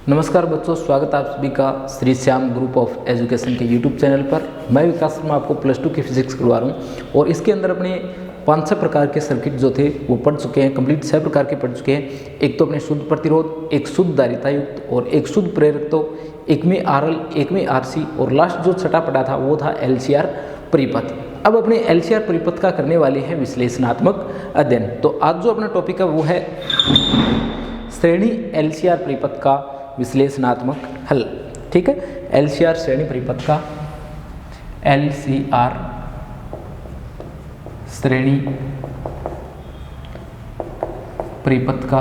नमस्कार बच्चों, स्वागत है आप सभी का Shri Shyam group of education के यूट्यूब चैनल पर। मैं विकास शर्मा आपको प्लस 2 की फिजिक्स करवा रहा हूँ और इसके अंदर अपने 5-6 प्रकार के सर्किट जो थे वो पढ़ चुके हैं, कंप्लीट 6 प्रकार के पढ़ चुके हैं। एक तो अपने शुद्ध प्रतिरोध, एक शुद्ध धारिता युक्त और एक शुद्ध प्रेरक, तो एक में RL, एक में RC और लास्ट जो छठा पढ़ा था वो था LCR परिपथ। अब अपने LCR परिपथ का करने वाले हैं विश्लेषणात्मक अध्ययन। तो आज जो अपना टॉपिक है वो है श्रेणी LCR परिपथ का विश्लेषणात्मक हल। ठीक है, LCR श्रेणी परिपथ का LCR श्रेणी परिपथ का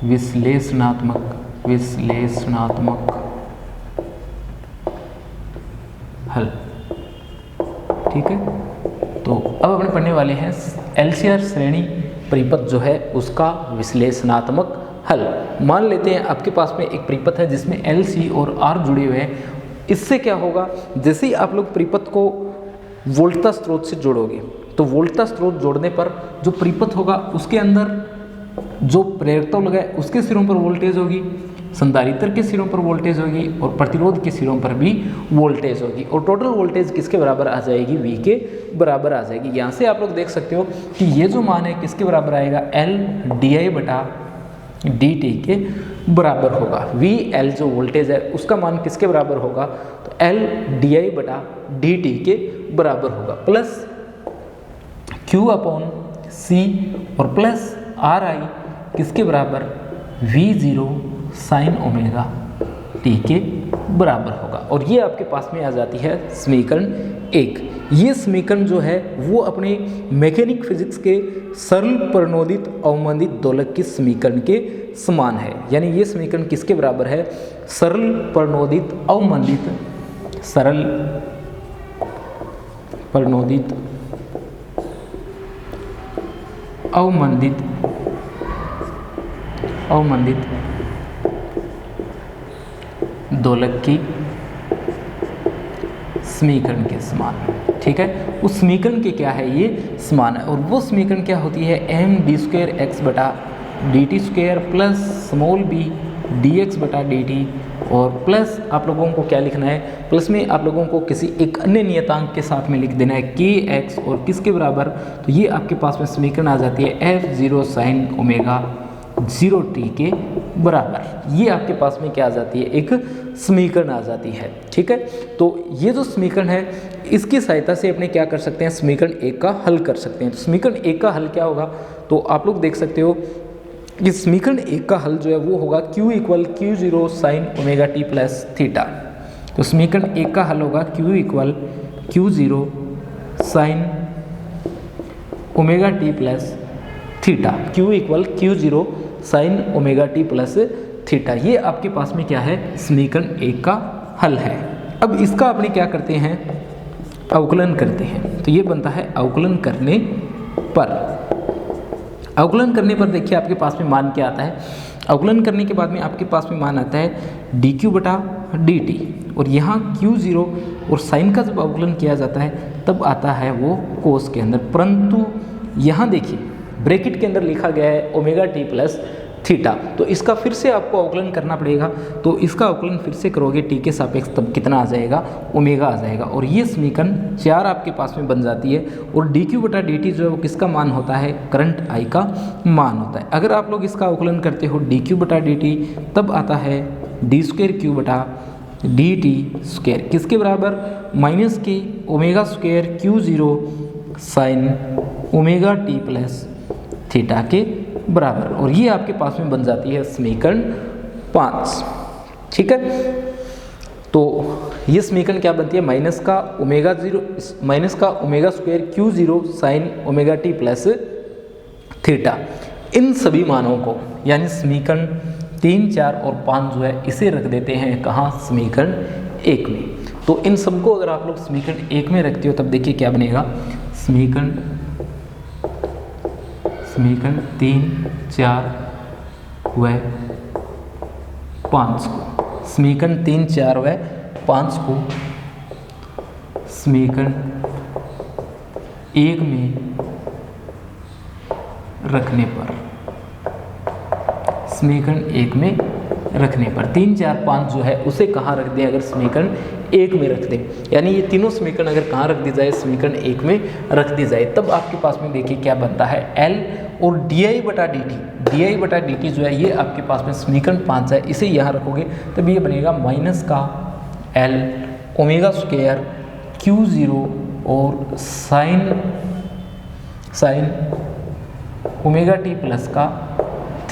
विश्लेषणात्मक हल। ठीक है, तो अब अपने पढ़ने वाले हैं LCR श्रेणी परिपथ जो है उसका विश्लेषणात्मक हल। मान लेते हैं आपके पास में एक परिपथ है जिसमें L, C और R जुड़े हुए हैं। इससे क्या होगा, जैसे ही आप लोग परिपथ को वोल्टता स्रोत से जोड़ोगे तो वोल्टता स्रोत जोड़ने पर जो परिपथ होगा उसके अंदर जो प्रेरकता लगा है उसके सिरों पर वोल्टेज होगी, संधारित्र के सिरों पर वोल्टेज होगी और प्रतिरोध के सिरों पर भी वोल्टेज होगी और टोटल वोल्टेज किसके बराबर आ जाएगी, V के बराबर आ जाएगी। यहाँ से आप लोग देख सकते हो कि ये जो मान है किसके बराबर आएगा, L di/dt के बराबर होगा। VL जो वोल्टेज है उसका मान किसके बराबर होगा, तो L di/dt के बराबर होगा, प्लस Q/C और प्लस RI किसके बराबर, V0 sin ओमेगा t के बराबर होगा। और ये आपके पास में आ जाती है समीकरण 1। ये समीकरण जो है वो अपने मैकेनिक फिजिक्स के सरल प्रणोदित अवमंदित दोलक के समीकरण के समान है। यानी ये समीकरण किसके बराबर है, सरल प्रणोदित अवमंदित दोलक की समीकरण के समान। ठीक है, उस समीकरण के क्या है, ये समान है। और वो समीकरण क्या होती है, md²x/dt² plus small b dx/dt और प्लस आप लोगों को क्या लिखना है, प्लस में आप लोगों को किसी एक अन्य नियतांक के साथ में लिख देना है kx और किसके बराबर, तो ये आपके पास में समीकरण आ जाती है f0 sin ओमेगा 0t के बराबर। ये आपके पास में क्या आ जाती है, एक समीकरण आ जाती है। ठीक है, तो ये जो समीकरण है इसकी सहायता से अपने क्या कर सकते हैं, समीकरण 1 का हल कर सकते हैं। तो समीकरण 1 का हल क्या होगा, तो आप लोग देख सकते हो कि समीकरण 1 का हल जो है वो होगा Q = Q0 sin omega t plus theta. तो समीकरण 1 का हल होगा Q = Q0 sin omega t plus theta. Q = Q0 sin omega t plus theta. ये आपके पास में क्या है, समीकरण 1 का हल है। अब इसका अपने क्या करते हैं, अवकलन करते हैं। तो ये बनता है अवकलन करने पर देखिए आपके पास में मान क्या आता है। अवकलन करने के बाद में आपके पास में मान आता है dq/dt और यहाँ Q0 और साइन का जब अवकलन किया जाता है तब आता है वो कोस के अंदर, परंतु यहाँ देखिए ब्रैकेट के अंदर लिखा गया है ओमेगा t प्लस थीटा। तो इसका फिर से आपको अवकलन करना पड़ेगा। तो इसका अवकलन फिर से करोगे t के सापेक्ष, तब कितना आ जाएगा, ओमेगा आ जाएगा। और ये समीकरण 4 आपके पास में बन जाती है। और dq/dt जो है वो किसका मान होता है, करंट I का मान होता है। अगर आप लोग इसका अवकलन करते हो dq/dt तब आता है d²q/dt²। किसके बराबर, -k ओमेगा² Q0 sin omega t plus theta के बराबर। और ये आपके पास में बन जाती है समीकरण 5। ठीक है, तो ये समीकरण क्या बनती है, माइनस का ओमेगा² Q0 sin omega t plus theta. इन सभी मानों को यानी समीकरण 3, 4 और 5 जो है इसे रख देते हैं कहाँ, समीकरण 1 में। तो इन सबको अगर आप लोग समीकरण 1 में रखते हो तब देखिए क्या बनेगा, समीकरण 3, 4 व 5 को, समीकरण 3, 4 व 5 को समीकरण 1 में रखने पर समीकरण 1 में रखने पर। 3, 4, 5 जो है उसे कहाँ रख दें, अगर समीकरण 1 में रख दें, यानी ये तीनों समीकरण अगर कहाँ रख दी जाए, समीकरण 1 में रख दी जाए, तब आपके पास में देखिए क्या बनता है, L और di बटा dt जो है ये आपके पास में समीकरण 5 है, इसे यहाँ रखोगे तब ये बनेगा माइनस का L ओमेगा स्क्वायर Q0 और साइन ओमेगा टी प्लस का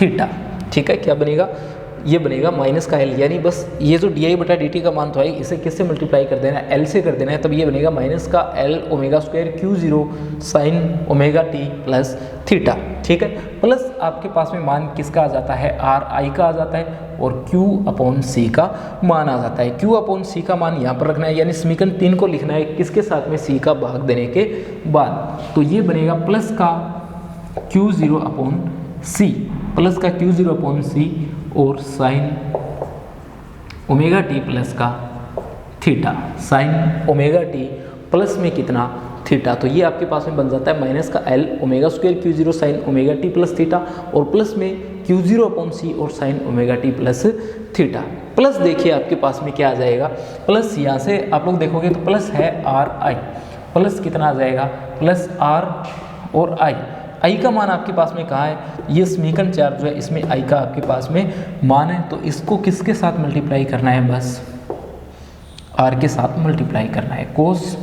थीटा। ठीक है, क्या बनेगा, ये बनेगा माइनस का एल, यानी बस ये जो डी आई बटा डी टी का मान तो है, इसे किससे मल्टीप्लाई कर देना है, एल से कर देना है, तब ये बनेगा माइनस का L omega square Q0 sign omega T plus theta. ठीक है, प्लस आपके पास में मान किसका आ जाता है, आर आई का आ जाता है और Q अपॉन सी का मान आ जाता है। Q अपॉन सी का मान यहाँ पर रखना है, यानी समीकरण 3 को लिखना है किसके साथ में, सी का भाग देने के बाद, तो ये बनेगा प्लस का Q0 अपॉन सी, प्लस का Q0 अपॉन सी और साइन ओमेगा टी प्लस का theta, sign omega T plus में कितना, थीटा, तो ये आपके पास में बन जाता है माइनस का L omega square Q0 sign omega T plus theta और प्लस में Q0 अपॉन सी और sine omega T plus theta. Plus देखिए आपके पास में क्या आ जाएगा, प्लस यहाँ से आप लोग देखोगे तो प्लस है आर आई, प्लस कितना आ जाएगा, प्लस आर और आई का मान आपके पास में कहाँ है, ये समीकरण 4 जो है इसमें आई का आपके पास में मान है, तो इसको किसके साथ मल्टीप्लाई करना है, बस आर के साथ मल्टीप्लाई करना है, cos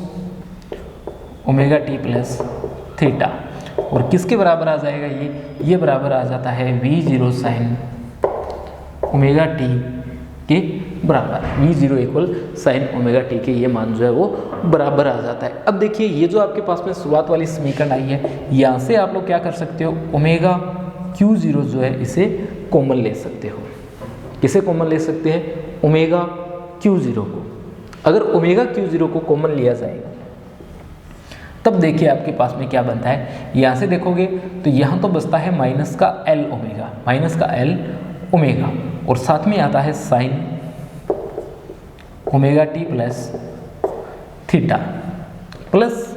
omega T plus theta, और किसके बराबर आ जाएगा, ये बराबर आ जाता है V0 साइन ओमेगा टी के बराबर, V0 equal sign omega T के ये मान जो है वो बराबर आ जाता है। अब देखिए ये जो आपके पास में शुरुआत वाली समीकरण आई है, यहाँ से आप लोग क्या कर सकते हो, ओमेगा Q0 जो है इसे कॉमन ले सकते हो, किसे कॉमन ले सकते हैं, ओमेगा Q0 को। अगर ओमेगा Q0 को कॉमन लिया जाएगा तब देखिए आपके पास में क्या बनता है, यहाँ से देखोगे तो यहाँ तो बचता है माइनस का एल ओमेगा, माइनस का एल ओमेगा, और साथ में आता है sign omega T plus theta, plus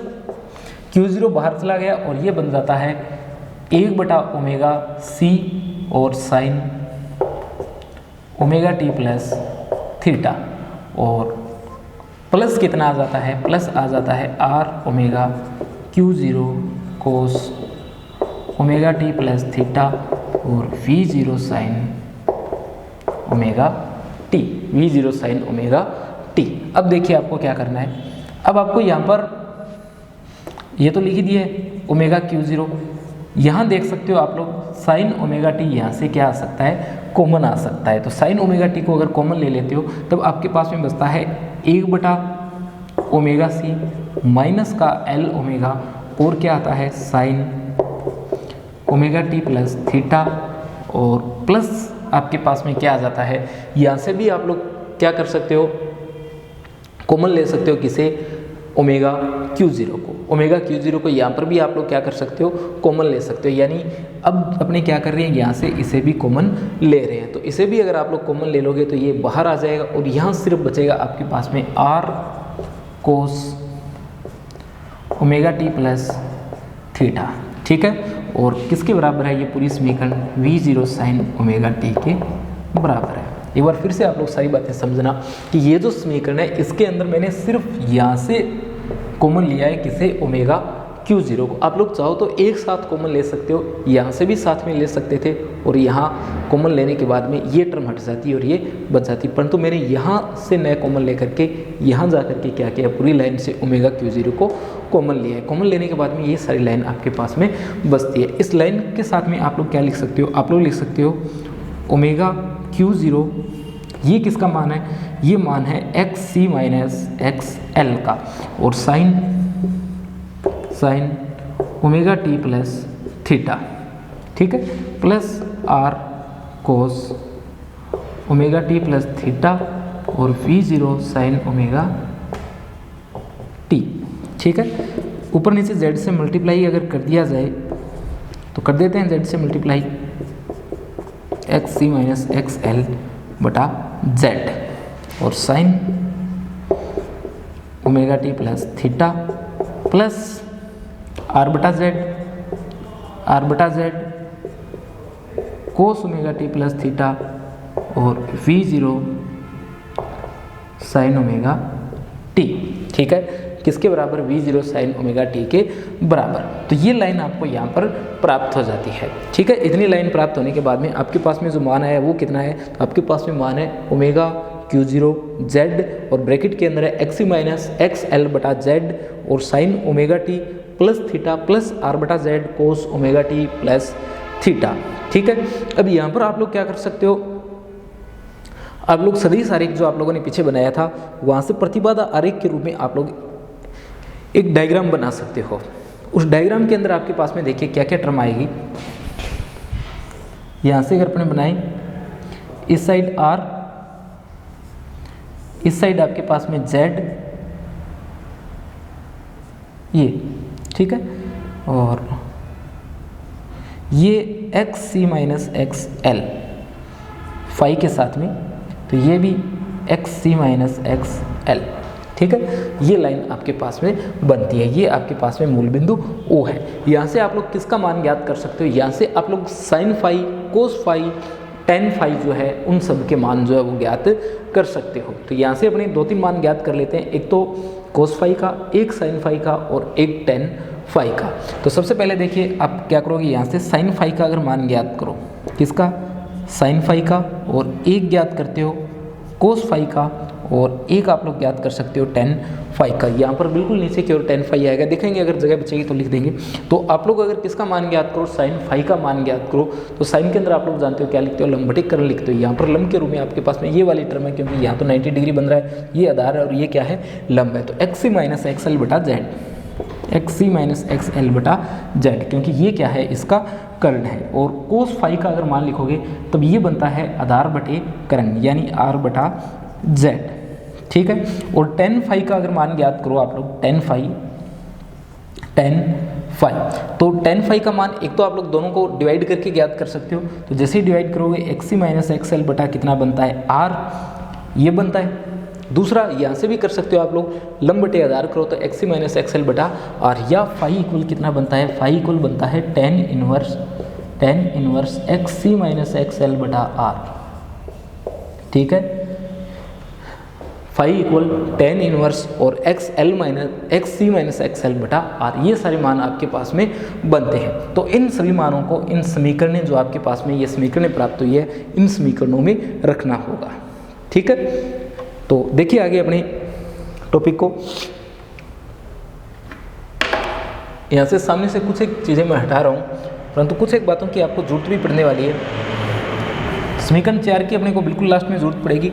Q0 बाहर चला गया और ये बन जाता है 1 बटा ओमेगा सी और sine omega T plus theta, और प्लस कितना आ जाता है, प्लस आ जाता है R omega Q0 cos omega T plus theta और V0 sine omega T, V0 sine omega T. अब देखिए आपको क्या करना है, अब आपको यहाँ पर ये तो लिख ही दिया है ओमेगा Q0, यहाँ देख सकते हो आप लोग साइन ओमेगा टी, यहाँ से क्या आ सकता है, कॉमन आ सकता है, तो साइन ओमेगा टी को अगर कॉमन ले लेते हो तब आपके पास में बचता है 1 बटा ओमेगा सी माइनस का एल ओमेगा और क्या आता है sign omega T plus theta, और प्लस आपके पास में क्या आ जाता है, यहाँ से भी आप लोग क्या कर सकते हो, कॉमन ले सकते हो किसे, ओमेगा Q0 को, ओमेगा Q0 को यहाँ पर भी आप लोग क्या कर सकते हो, कॉमन ले सकते हो, यानी अब अपने क्या कर रहे हैं, यहाँ से इसे भी कॉमन ले रहे हैं, तो इसे भी अगर आप लोग कॉमन ले लोगे तो ये बाहर आ जाएगा और यहाँ सिर्फ बचेगा आपके पास में R cos omega T plus theta. ठीक है, और किसके बराबर है, ये पूरी समीकरण V0 साइन ओमेगा टी के बराबर है। एक बार फिर से आप लोग सारी बातें समझना कि ये जो समीकरण है इसके अंदर मैंने सिर्फ यहाँ से कॉमन लिया है किसे, ओमेगा Q0 को। आप लोग चाहो तो एक साथ कॉमन ले सकते हो, यहाँ से भी साथ में ले सकते थे और यहाँ कॉमन लेने के बाद में ये टर्म हट जाती है और ये बच जाती है, परंतु मैंने यहाँ से नया कॉमन लेकर के यहाँ जा करके क्या किया, पूरी लाइन से ओमेगा Q0 को कॉमन लिया है। कॉमन लेने के बाद में ये सारी लाइन आपके पास में बचती है। इस लाइन के साथ में आप लोग क्या लिख सकते हो, आप लोग लिख सकते हो ओमेगा Q0, ये किसका मान है, ये मान है XC माइनस XL का, और sine omega T plus theta. ठीक है, plus R cos omega T plus theta और V0 साइन ओमेगा टी। ठीक है, ऊपर नीचे Z से मल्टीप्लाई अगर कर दिया जाए तो कर देते हैं Z से मल्टीप्लाई, XC माइनस XL बटा Z और sine omega T plus theta plus R बटा Z cos omega T plus theta और V0 साइन ओमेगा टी। ठीक है, किसके बराबर? V0 साइन ओमेगा टी के बराबर। तो ये लाइन आपको यहाँ पर प्राप्त हो जाती है। ठीक है, इतनी लाइन प्राप्त होने के बाद में आपके पास में जो मान है वो कितना है? तो आपके पास में मान है ओमेगा Q0 Z और ब्रैकेट के अंदर है एक्स माइनस एक्स एल बटा जेड और sine omega T plus theta plus R बटा Z cos omega T plus theta. ठीक है, अब यहाँ पर आप लोग क्या कर सकते हो? आप लोग सदिश आरेख जो आप लोगों ने पीछे बनाया था वहाँ से प्रतिबाधा आरेख के रूप में आप लोग एक डायग्राम बना सकते हो। उस डायग्राम के अंदर आपके पास में देखिए क्या क्या टर्म आएगी। यहाँ से अगर अपने बनाए, इस साइड R, इस साइड आपके पास में Z, ये ठीक है, और ये एक्स सी माइनस एक्स एल फाई के साथ में, तो ये भी एक्स सी माइनस एक्स एल। ठीक है, ये लाइन आपके पास में बनती है, ये आपके पास में मूल बिंदु O है। यहाँ से आप लोग किसका मान ज्ञात कर सकते हो? यहाँ से आप लोग sine phi, cos phi, tan phi जो है उन सब के मान जो है वो ज्ञात कर सकते हो। तो यहाँ से अपने 2-3 मान ज्ञात कर लेते हैं, एक तो कोस फाई का, एक साइन फाई का और एक टेन फाई का। तो सबसे पहले देखिए आप क्या करोगे, यहाँ से साइन फाई का अगर मान ज्ञात करो, किसका? साइन फाई का, और एक ज्ञात करते हो कोस फाई का, और एक आप लोग ज्ञात कर सकते हो टेन फाई का। यहाँ पर बिल्कुल नीचे की ओर टेन फाई आएगा, देखेंगे अगर जगह बचेगी तो लिख देंगे। तो आप लोग अगर किसका मान ज्ञात करो? साइन फाई का मान ज्ञात करो। तो साइन के अंदर आप लोग जानते हो क्या लिखते हो? लंबटिकरण लिखते हो। यहाँ पर लंब के रूप में आपके पास में ये वाली टर्म है, क्योंकि यहाँ तो 90 डिग्री बन रहा है, ये आधार है और ये क्या है? लंब है। तो एक्स सी माइनस एक्स एल बटा जेड, एक्स सी माइनस एक्स एल बटा जेड, क्योंकि ये क्या है? इसका कर्ण है। और कोस फाई का अगर मान लिखोगे तब ये बनता है आधार बटे कर्ण, यानी आर बटा जेड। ठीक है, और टेन फाई का अगर मान ज्ञात करो आप लोग, टेन फाई, तो टेन फाई का मान एक तो आप लोग दोनों को डिवाइड करके ज्ञात कर सकते हो। तो जैसे ही डिवाइड करोगे एक्स सी माइनस एक्स एल बटा कितना बनता है? आर, ये बनता है। दूसरा यहाँ से भी कर सकते हो आप लोग, लंब बटे आधार करो तो एक्स सी माइनस एक्स एल बटा आर, या फाई इक्वल कितना बनता है? फाई इक्वल बनता है टेन इनवर्स एक्स सी माइनस एक्स एल बटा आर। ठीक है, फाई इक्वल टेन इनवर्स और एक्स एल माइनस एक्स सी माइनस एक्स एल बटा आर, ये सारे मान आपके पास में बनते हैं। तो इन सभी मानों को, इन समीकरणें जो आपके पास में ये समीकरणें प्राप्त हुई है, इन समीकरणों में रखना होगा। ठीक है, तो देखिए आगे अपने टॉपिक को। यहाँ से सामने से कुछ एक चीज़ें मैं हटा रहा हूँ, परंतु कुछ एक बातों की आपको जरूरत भी पड़ने वाली है। समीकरण 4 की अपने को बिल्कुल लास्ट में जरूरत पड़ेगी।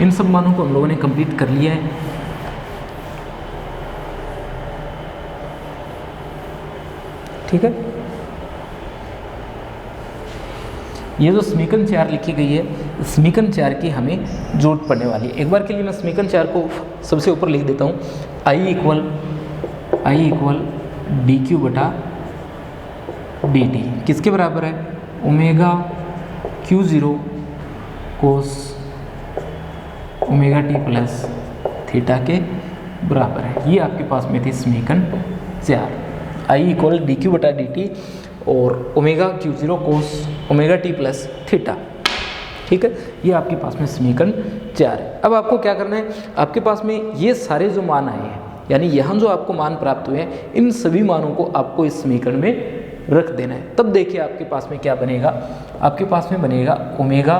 इन सब मानों को हम लोगों ने कंप्लीट कर लिया है। ठीक है, ये जो समीकरण 4 लिखी गई है, समीकरण 4 की हमें जरूरत पड़ने वाली है। एक बार के लिए मैं समीकरण 4 को सबसे ऊपर लिख देता हूँ। आई इक्वल डी क्यू बटा डी टी किसके बराबर है? Omega Q0 cos omega T plus theta के बराबर है। ये आपके पास में थी समीकरण 4। आई इक्वल डी क्यू बटा डी टी और omega Q0 cos omega T plus theta. ठीक है, ये आपके पास में समीकरण 4 है। अब आपको क्या करना है? आपके पास में ये सारे जो मान आए हैं, यानी यहाँ जो आपको मान प्राप्त हुए हैं, इन सभी मानों को आपको इस समीकरण में रख देना है। तब देखिए आपके पास में क्या बनेगा? आपके पास में बनेगा ओमेगा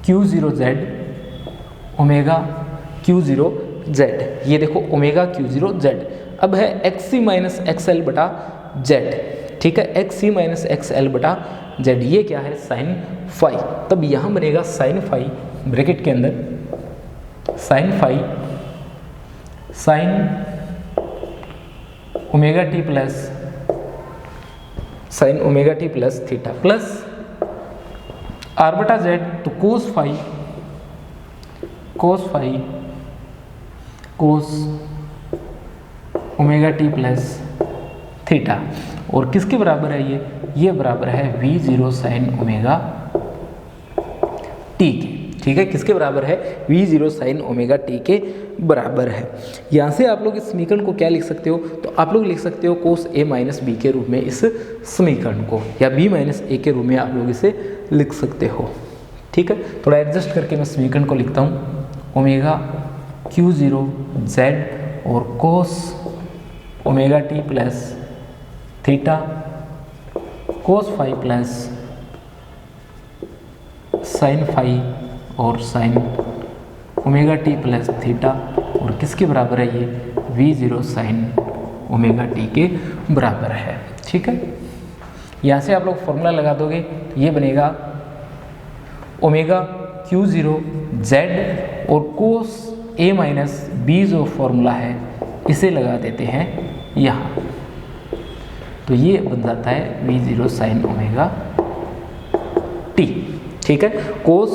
Q0Z, ओमेगा Q0Z। ये देखो ओमेगा Q0Z। अब है एक्स सी माइनस एक्स एल बटा जेड। ठीक है, एक्स सी माइनस एक्स एल बटा जेड, ये क्या है? Sine phi. तब यहाँ बनेगा साइन फाई ब्रैकेट के अंदर, sine phi sine omega T plus sine omega T plus theta plus R बटा जेड, तो cos phi cos omega T plus theta. और किसके बराबर है ये बराबर है V0 साइन ओमेगा टी के। ठीक है, किसके बराबर है, v0 साइन ओमेगा टी के बराबर है। यहाँ से आप लोग इस समीकरण को क्या लिख सकते हो, तो आप लोग लिख सकते हो कोस a माइनस बी के रूप में इस समीकरण को, या b माइनस ए के रूप में आप लोग इसे लिख सकते हो। ठीक है, थोड़ा एडजस्ट करके मैं समीकरण को लिखता हूँ, ओमेगा Q0 z और cos omega T plus theta cos phi plus sine phi और sine omega T plus theta, और किसके बराबर है ये, v0 साइन ओमेगा टी के बराबर है। ठीक है, यहाँ से आप लोग फॉर्मूला लगा दोगे तो ये बनेगा ओमेगा Q0 z और कोस a माइनस बी जो फॉर्मूला है इसे लगा देते हैं यहाँ, तो ये बन जाता है v0 साइन ओमेगा टी। ठीक है, cos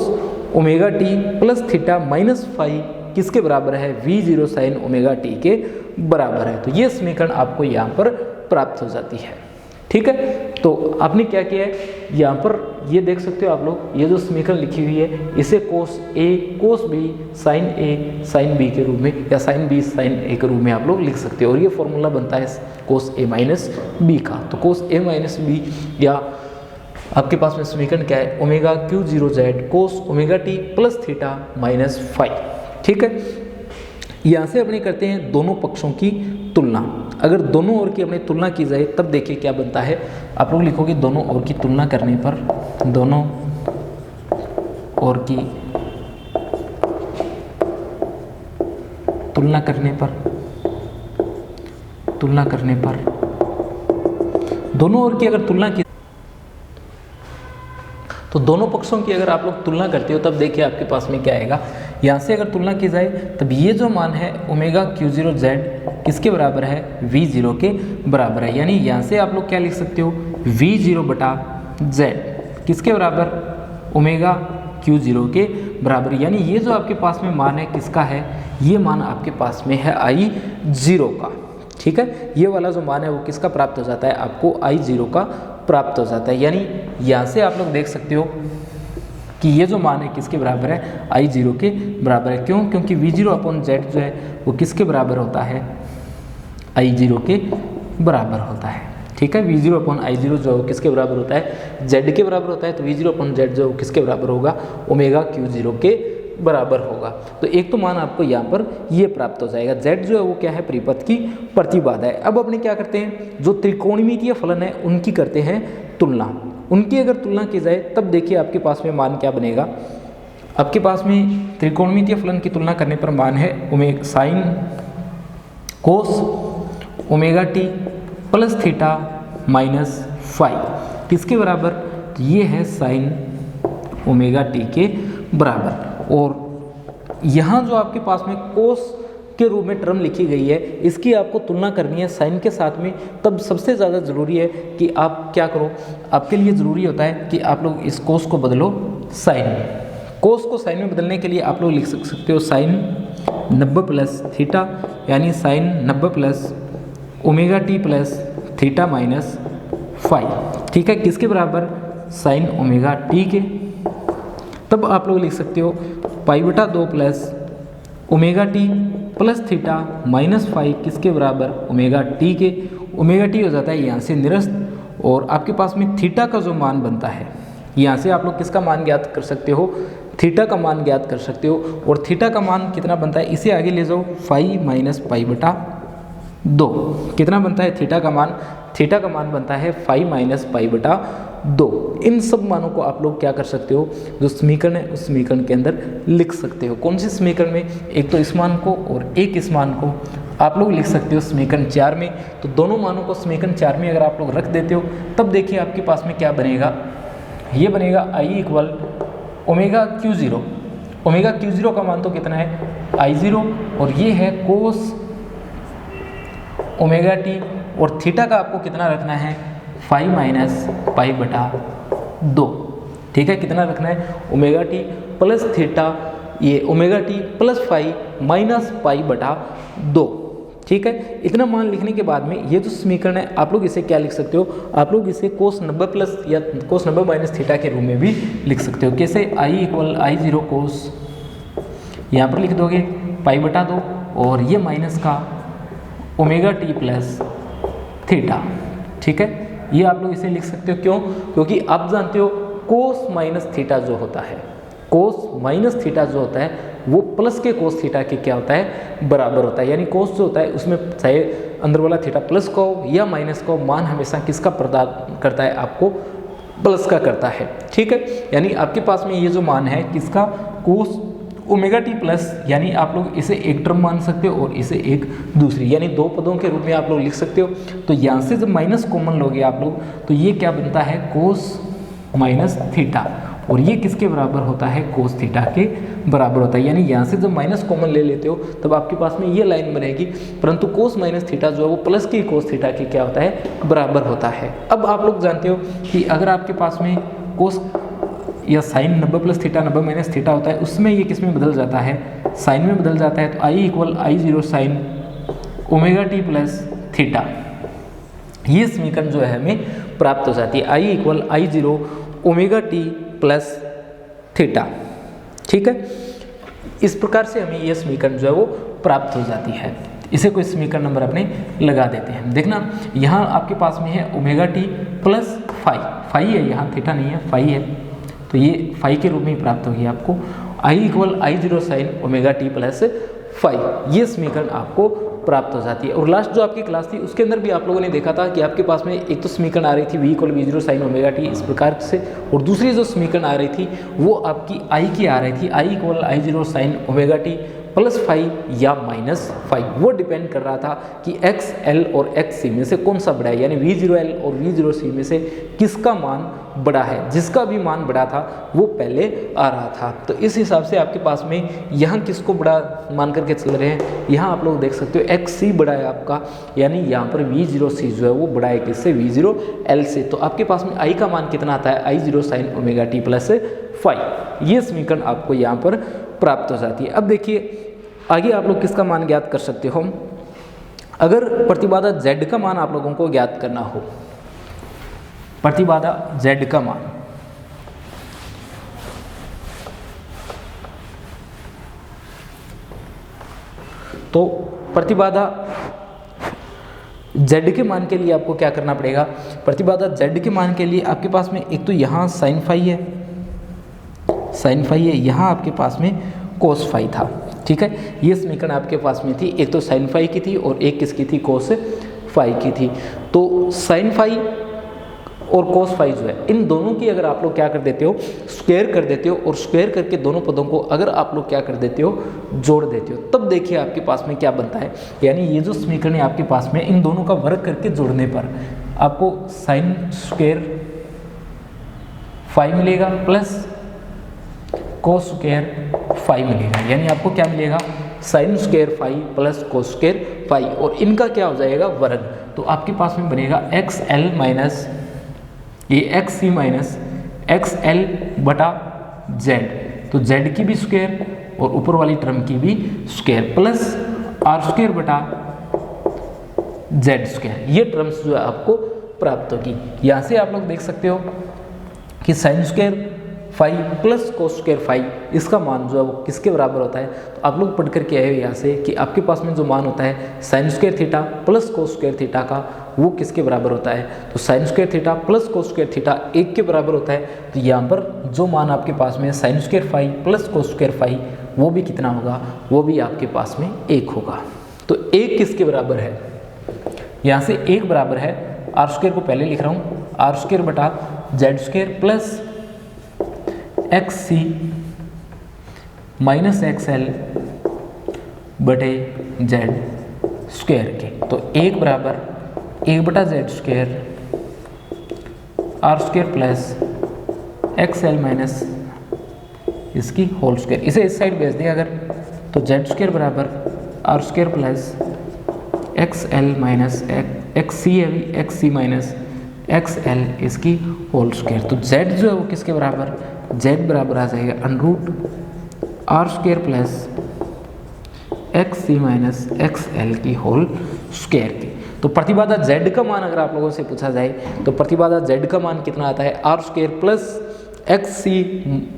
omega T plus theta minus phi किसके बराबर है, v0 साइन ओमेगा टी के बराबर है। तो ये समीकरण आपको यहाँ पर प्राप्त हो जाती है। ठीक है, तो आपने क्या किया है, यहाँ पर ये देख सकते हो आप लोग, ये जो समीकरण लिखी हुई है इसे cos a cos b sine a sine b के रूप में, या साइन b साइन a के रूप में आप लोग लिख सकते हो, और ये फॉर्मूला बनता है कोस a माइनस b का। तो कोस a माइनस b, या आपके पास में समीकरण क्या है, omega Q0 z cos omega T plus theta minus phi. ठीक है, यहाँ से अपने करते हैं दोनों पक्षों की तुलना। अगर दोनों ओर की अपनी तुलना की जाए तब देखिए क्या बनता है, आप लोग लिखोगे दोनों ओर की तुलना करने पर, दोनों ओर की तुलना करने पर, दोनों ओर की अगर तुलना की, तो दोनों पक्षों की अगर आप लोग तुलना करते हो तब देखिए आपके पास में क्या आएगा। यहाँ से अगर तुलना की जाए तब ये जो मान है ओमेगा Q0 z किसके बराबर है, v0 के बराबर है। यानी यहाँ से आप लोग क्या लिख सकते हो, v0 बटा z किसके बराबर, ओमेगा Q0 के बराबर। यानी ये जो आपके पास में मान है किसका है, ये मान आपके पास में है I0 का। ठीक है, ये वाला जो मान है वो किसका प्राप्त हो जाता है, आपको I0 का प्राप्त हो जाता है। यानी यहाँ से आप लोग देख सकते हो कि ये जो मान है किसके बराबर है, I0 के बराबर है। क्यों, क्योंकि v0 अपॉन z जो है वो किसके बराबर होता है, I0 के बराबर होता है। ठीक है, v0 अपॉन I0 जो किसके बराबर होता है, z के बराबर होता है। तो v0 अपॉन z जो किसके बराबर होगा, ओमेगा Q0 के बराबर होगा। तो एक तो मान आपको यहाँ पर ये प्राप्त हो जाएगा। z जो है वो क्या है, परिपथ की प्रतिबाधा है। अब अपने क्या करते हैं, जो त्रिकोणमितीय फलन है उनकी करते हैं तुलना। उनकी अगर तुलना की जाए तब देखिए आपके पास में मान क्या बनेगा, आपके पास में त्रिकोणमितीय फलन की तुलना करने पर मान है omega sine cos omega T plus theta minus phi किसके बराबर, तो ये है साइन ओमेगा टी के बराबर। और यहाँ जो आपके पास में कोस के रूप में टर्म लिखी गई है इसकी आपको तुलना करनी है साइन के साथ में, तब सबसे ज़्यादा ज़रूरी है कि आप क्या करो, आपके लिए ज़रूरी होता है कि आप लोग इस कोस को बदलो साइन में। कोस को साइन में बदलने के लिए आप लोग लिख सकते हो साइन 90 प्लस थीटा, यानी sine 90 plus omega T plus theta minus phi. ठीक है, किसके बराबर, साइन ओमेगा टी के। तब आप लोग लिख सकते हो पाई बटा 2 plus omega T plus theta minus phi किसके बराबर, ओमेगा टी के। ओमेगा टी हो जाता है यहाँ से निरस्त, और आपके पास में थीटा का जो मान बनता है, यहाँ से आप लोग किसका मान ज्ञात कर सकते हो, थीटा का मान ज्ञात कर सकते हो। और थीटा का मान कितना बनता है, इसे आगे ले जाओ, फाई माइनस पाई बटा 2 कितना बनता है, थीटा का मान बनता है फाई माइनस पाई बटा 2। इन सब मानों को आप लोग क्या कर सकते हो, जो समीकरण है उस समीकरण के अंदर लिख सकते हो। कौन से समीकरण में, एक तो इस मान को और एक इस मान को आप लोग लिख सकते हो समीकरण 4 में। तो दोनों मानों को समीकरण 4 में अगर आप लोग रख देते हो तब देखिए आपके पास में क्या बनेगा, ये बनेगा I equal omega Q0। Omega Q0 का मान तो कितना है, I0, और ये है कोस ओमेगा टी, और थीटा का आपको कितना रखना है, फाई माइनस पाई बटा 2। ठीक है, कितना रखना है, ओमेगा टी प्लस थीटा, ये omega T plus phi minus pi बटा 2। ठीक है। इतना मान लिखने के बाद में ये जो समीकरण है आप लोग इसे क्या लिख सकते हो, आप लोग इसे cos 90 प्लस या cos 90 माइनस थीटा के रूप में भी लिख सकते हो। कैसे, I इक्वल I0 cos, यहाँ पर लिख दोगे पाई बटा 2 और ये माइनस का ओमेगा टी प्लस थीटा, ठीक है। ये आप लोग इसे लिख सकते हो, क्यों, क्योंकि आप जानते हो कोस माइनस थीटा जो होता है, कोस माइनस थीटा जो होता है वो प्लस के कोस थीटा के क्या होता है, बराबर होता है। यानी कोस जो होता है उसमें चाहे अंदर वाला थीटा प्लस का हो या माइनस का हो, मान हमेशा किसका प्रदान करता है, आपको प्लस का करता है, ठीक है। यानी आपके पास में ये जो मान है किसका, कोस ओमेगा टी प्लस, यानी आप लोग इसे एक टर्म मान सकते हो और इसे एक दूसरी, यानी दो पदों के रूप में आप लोग लिख सकते हो। तो यहाँ से जब माइनस कॉमन लोगे आप लोग तो ये क्या बनता है, कोस माइनस थीटा, और ये किसके बराबर होता है, कोस थीटा के बराबर होता है। यानी यहाँ से जब माइनस कॉमन ले लेते हो तब आपके पास में ये लाइन बनेगी, परंतु कोस माइनस थीटा जो है वो प्लस की कोस थीटा के क्या होता है, बराबर होता है। अब आप लोग जानते हो कि अगर आपके पास में कोस या sine 90 plus theta 90 minus theta होता है, उसमें ये किस में बदल जाता है, साइन में बदल जाता है। तो I equal I0 sine omega T plus theta, ये समीकरण जो है हमें प्राप्त हो जाती है, I equal I0 omega T plus theta, ठीक है। इस प्रकार से हमें यह समीकरण जो है वो प्राप्त हो जाती है। इसे कोई समीकरण नंबर अपने लगा देते हैं। देखना यहाँ आपके पास में है omega T plus phi, phi है यहाँ, थीटा नहीं है, फाई है, तो ये फाई के रूप में ही प्राप्त होगी आपको। I equal I0 sine omega T plus phi, ये समीकरण आपको प्राप्त हो जाती है। और लास्ट जो आपकी क्लास थी उसके अंदर भी आप लोगों ने देखा था कि आपके पास में एक तो समीकरण आ रही थी V equal V0 sine omega T इस प्रकार से, और दूसरी जो समीकरण आ रही थी वो आपकी I की आ रही थी, I equal I0 sine omega T plus five या माइनस फाइव, वो डिपेंड कर रहा था कि एक्स एल और एक्स सी में से कौन सा बड़ा है, यानी V0L और V0C में से किसका मान बड़ा है। जिसका भी मान बड़ा था वो पहले आ रहा था। तो इस हिसाब से आपके पास में यहाँ किसको बड़ा मान करके चल रहे हैं, यहाँ आप लोग देख सकते हो XC बड़ा है आपका, यानी यहाँ पर V0C जो है वो बड़ा है किससे, V0L से। तो आपके पास में I का मान कितना आता है, I0 sine omega T plus five, ये समीकरण आपको यहाँ पर प्राप्त हो जाती है। अब देखिए आगे आप लोग किसका मान ज्ञात कर सकते हो, अगर प्रतिबाधा Z का मान आप लोगों को ज्ञात करना हो, प्रतिबाधा Z का मान, तो प्रतिबाधा Z के मान के लिए आपको क्या करना पड़ेगा, प्रतिबाधा Z के मान के लिए आपके पास में एक तो यहाँ साइन फाई है, साइन फाई है, यहाँ आपके पास में कोस फाई था, ठीक है। ये समीकरण आपके पास में थी, एक तो साइन फाई की थी और एक किसकी थी, कोस फाई की थी। तो साइन फाई और कोस फाई जो है इन दोनों की अगर आप लोग क्या कर देते हो, स्क्वायर कर देते हो, और स्क्वायर करके दोनों पदों को अगर आप लोग क्या कर देते हो, जोड़ देते हो, तब देखिए आपके पास में क्या बनता है। यानी ये जो समीकरण है आपके पास में इन दोनों का वर्ग करके जोड़ने पर आपको साइन स्क्वायर फाई मिलेगा प्लस कोस स्क्वायर फाई मिलेगा, यानी आपको क्या मिलेगा, sine square phi plus cos square phi, और इनका क्या हो जाएगा, वर्ग। तो आपके पास में बनेगा एक्स एल माइनस ये एक्स सी माइनस एक्स एल बटा जेड, तो जेड की भी स्क्वायर और ऊपर वाली टर्म की भी स्क्वायर प्लस आर स्क्वायर बटा जेड स्क्वायर, ये टर्म्स जो है आपको प्राप्त होगी। यहाँ से आप लोग देख सकते हो कि sine square five plus cos square five, इसका मान जो है वो किसके बराबर होता है। तो आप लोग पढ़ करके आए हो यहाँ से कि आपके पास में जो मान होता है sine square theta plus cos square theta का, वो किसके बराबर होता है, तो sine square theta plus cos square theta 1 के बराबर होता है। तो यहाँ पर जो मान आपके पास में sine square five plus cos square five, वो भी कितना होगा, वो भी आपके पास में 1 होगा। तो 1 किसके बराबर है, यहाँ से 1 बराबर है, आर स्क्वायर को पहले लिख रहा हूँ, आर स्क्वायर बटा जेड स्क्वायर प्लस एक्स सी माइनस एक्स एल बटे जेड स्क्वायर के। तो 1 बराबर 1 बटा Z square R square plus X L minus इसकी होल स्क्वायर, इसे इस साइड भेज दिया अगर, तो जेड स्क्वायर बराबर R square plus X L minus X C है, एक्स सी माइनस एक्स एल इसकी होल स्क्वायर। तो जेड जो है वो किसके बराबर, जेड बराबर आ जाएगा under root R square plus X सी माइनस एक्स एल की होल स्क्वायर की। तो प्रतिबाधा Z का मान अगर आप लोगों से पूछा जाए तो प्रतिबाधा Z का मान कितना आता है, आर स्क्वायर प्लस एक्स सी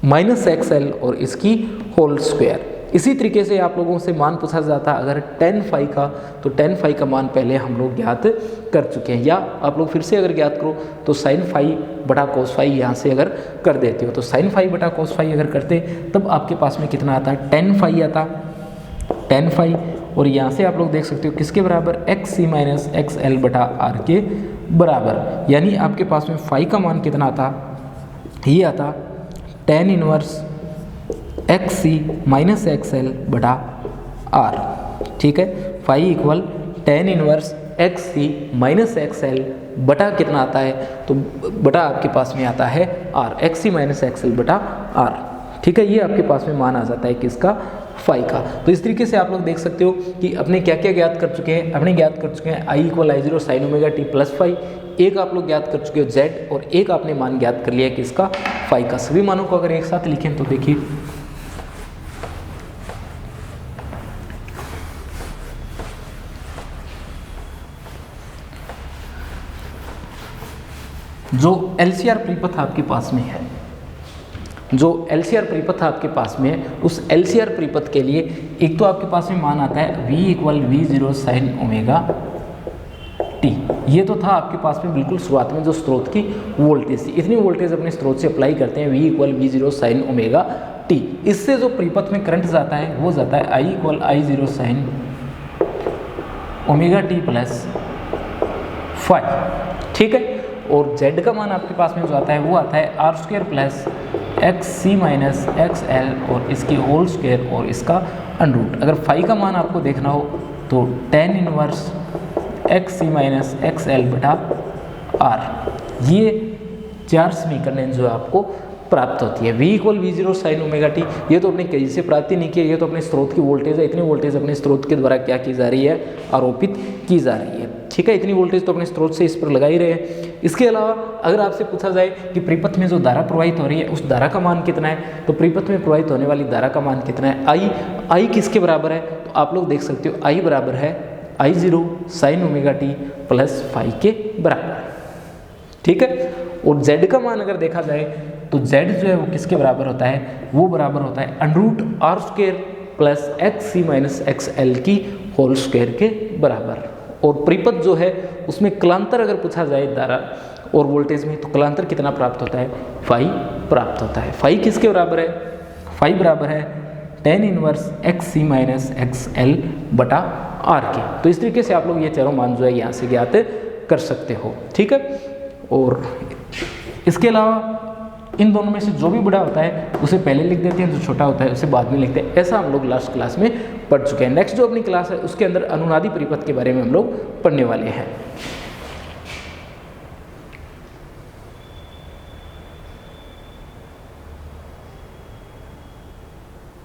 माइनस एक्स एल और इसकी होल स्क्वायर। इसी तरीके से आप लोगों से मान पूछा जाता है अगर tan फाई का, तो tan फाई का मान पहले हम लोग ज्ञात कर चुके हैं, या आप लोग फिर से अगर ज्ञात करो तो sin फाई बटा cos फाई यहाँ से अगर कर देते हो तो sin फाई बटा cos फाई अगर करते तब आपके पास में कितना आता है, tan फाई आता, tan फाई। और यहाँ से आप लोग देख सकते हो किसके बराबर, एक्स सी माइनस एक्स एल बटा आर के बराबर, यानी आपके पास में फाई का मान कितना आता, ये आता tan इनवर्स एक्स सी माइनस एक्स एल बटा आर। ठीक है, phi equal tan inverse x सी माइनस एक्स एल बटा कितना आता है, तो बटा आपके पास में आता है आर, एक्स सी माइनस एक्स एल बटा आर। ठीक है, ये आपके पास में मान आ जाता है किसका, फाई का। तो इस तरीके से आप लोग देख सकते हो कि अपने क्या क्या ज्ञात कर चुके हैं, अपने ज्ञात कर चुके हैं i equal i zero sine omega T plus phi, एक आप लोग ज्ञात कर चुके हो जेड, और एक आपने मान ज्ञात कर लिया किसका, फाई का। सभी मानों को अगर एक साथ लिखें तो देखिए जो LCR परिपथ आपके पास में है, जो LCR परिपथ आपके पास में है, उस LCR परिपथ के लिए एक तो आपके पास में मान आता है V equal we zero sine omega T. ये तो था आपके पास में बिल्कुल शुरुआत में जो स्रोत की वोल्टेज थी, इतनी वोल्टेज अपने स्रोत से अप्लाई करते हैं, V equal we zero sine omega T. इससे जो परिपथ में करंट जाता है वो जाता है I equal i zero sine omega T plus five. ठीक है, और Z का मान आपके पास में जो आता है वो आता है आर स्क्वायर प्लस एक्स सी माइनस एक्स एल और इसकी होल स्क्वायर और इसका अंडरूट। अगर फाई का मान आपको देखना हो तो tan इनवर्स एक्स सी माइनस एक्स एल बटा आर। ये चार समीकरण जो आपको प्राप्त होती है। V equal we zero sine omega T, ये तो अपने कहीं से प्राप्ति नहीं की है, ये तो अपने स्रोत की वोल्टेज है, इतनी वोल्टेज अपने स्रोत के द्वारा क्या की जा रही है, आरोपित की जा रही है। ठीक है, इतनी वोल्टेज तो अपने स्रोत से इस पर लगा ही रहे हैं। इसके अलावा अगर आपसे पूछा जाए कि परिपथ में जो धारा प्रवाहित हो रही है उस धारा का मान कितना है, तो परिपथ में प्रवाहित होने वाली धारा का मान कितना है, आई किसके बराबर है, तो आप लोग देख सकते हो आई बराबर है i zero sine omega T plus phi के बराबर। ठीक है, और Z का मान अगर देखा जाए तो Z जो है वो किसके बराबर होता है, वो बराबर होता है under root R square plus X सी माइनस एक्स एल की होल स्क्वायर के बराबर। और परिपथ जो है उसमें कलांतर अगर पूछा जाए धारा और वोल्टेज में, तो कलांतर कितना प्राप्त होता है, फाई प्राप्त होता है। फाई किसके बराबर है, फाई बराबर है tan इनवर्स एक्स सी माइनस एक्स एल बटा आर के। तो इस तरीके से आप लोग ये चारों मान जो है यहाँ से ज्ञात कर सकते हो। ठीक है, और इसके अलावा इन दोनों में से जो भी बड़ा होता है उसे पहले लिख देते हैं, जो छोटा होता है उसे बाद में लिखते हैं। ऐसा हम लोग लास्ट क्लास में पढ़ चुके हैं। नेक्स्ट जो अपनी क्लास है उसके अंदर अनुनादी परिपथ के बारे में हम लोग पढ़ने वाले हैं।